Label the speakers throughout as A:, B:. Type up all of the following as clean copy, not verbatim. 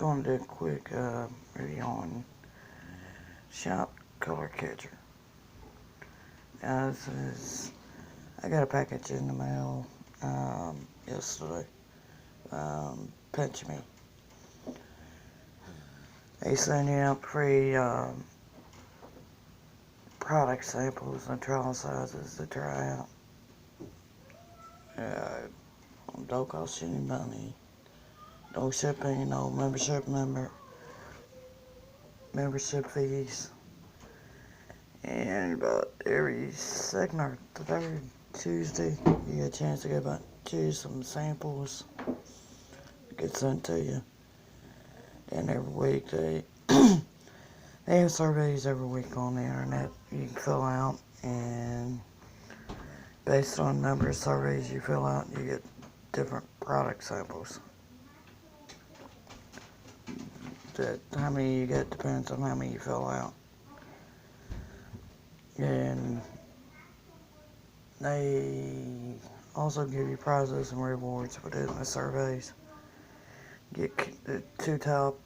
A: going to do a quick review on Shout Color Catcher. I got a package in the mail yesterday. Pinch Me. They sent you out free product samples and trial sizes to try out. Don't cost you any money. No shipping, no membership fees. And about every second or third Tuesday, you get a chance to go back and choose some samples. Get sent to you. And every week they have surveys every week on the internet you can fill out, and based on the number of surveys you fill out, you get different product samples. How many you get depends on how many you fill out. And they also give you prizes and rewards for doing the surveys. Get the two top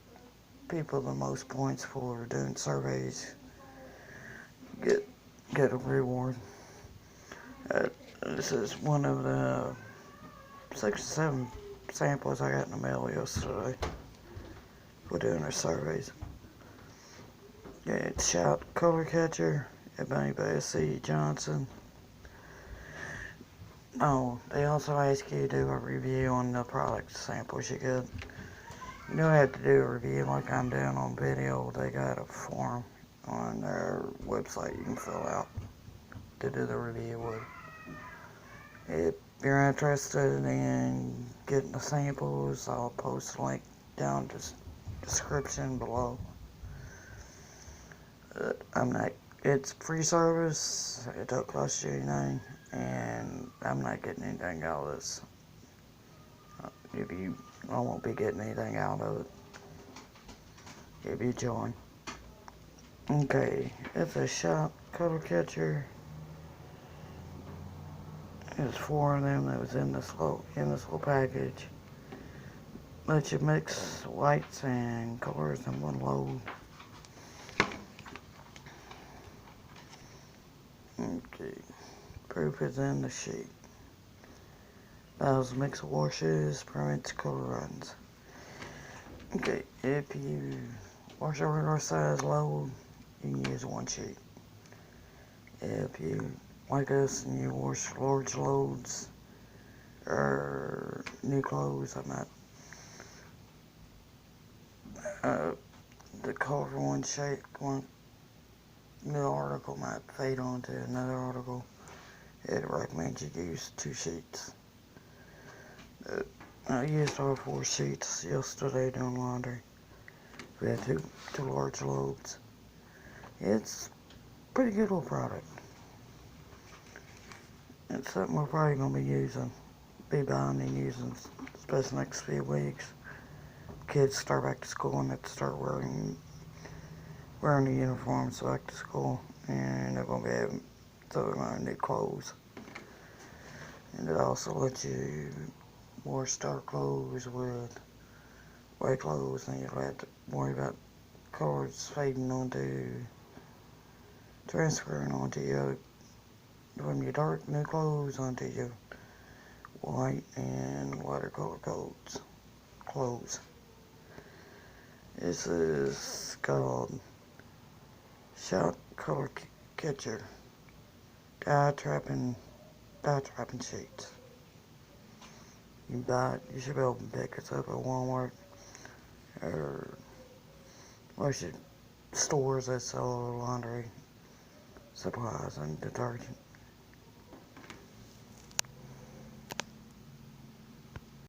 A: people the most points for doing surveys get a reward. This is one of the 6 or 7 samples I got in the mail yesterday for doing their surveys. It's Shout Color Catcher, made by C. Johnson. Oh, they also ask you to do a review on the product samples you get. You don't have to do a review like I'm doing on video. They got a form on their website you can fill out to do the review with. If you're interested in getting the samples, I'll post a link down in the description below. It's free service, it don't cost you anything, and I'm not getting anything out of this. I won't be getting anything out of it if you join. Okay, it's a Shout Color Catcher. There's 4 of them that was in this little package. Let you mix whites and colors in one load. Okay, proof is in the sheet. Allows mix washes, prevents color runs. Okay, if you wash a regular size load, you can use 1 sheet. If you like us and you wash large loads or new clothes, the color for one new article might fade onto another article. It recommends you use 2 sheets. I used all 4 sheets yesterday doing laundry. We had two large loads. It's a pretty good little product. It's something we're probably going to be buying and using, especially next few weeks. Kids start back to school and have to start wearing the uniforms back to school, and they're going to be throwing on new clothes. And it also lets you wash dark clothes with white clothes, and you don't have to worry about colors transferring onto from your dark new clothes onto your white and watercolor clothes. This is called Shout Color Catcher dye trapping sheets. You can buy it. You should be able to pick it up at Walmart or stores that sell laundry supplies and detergent.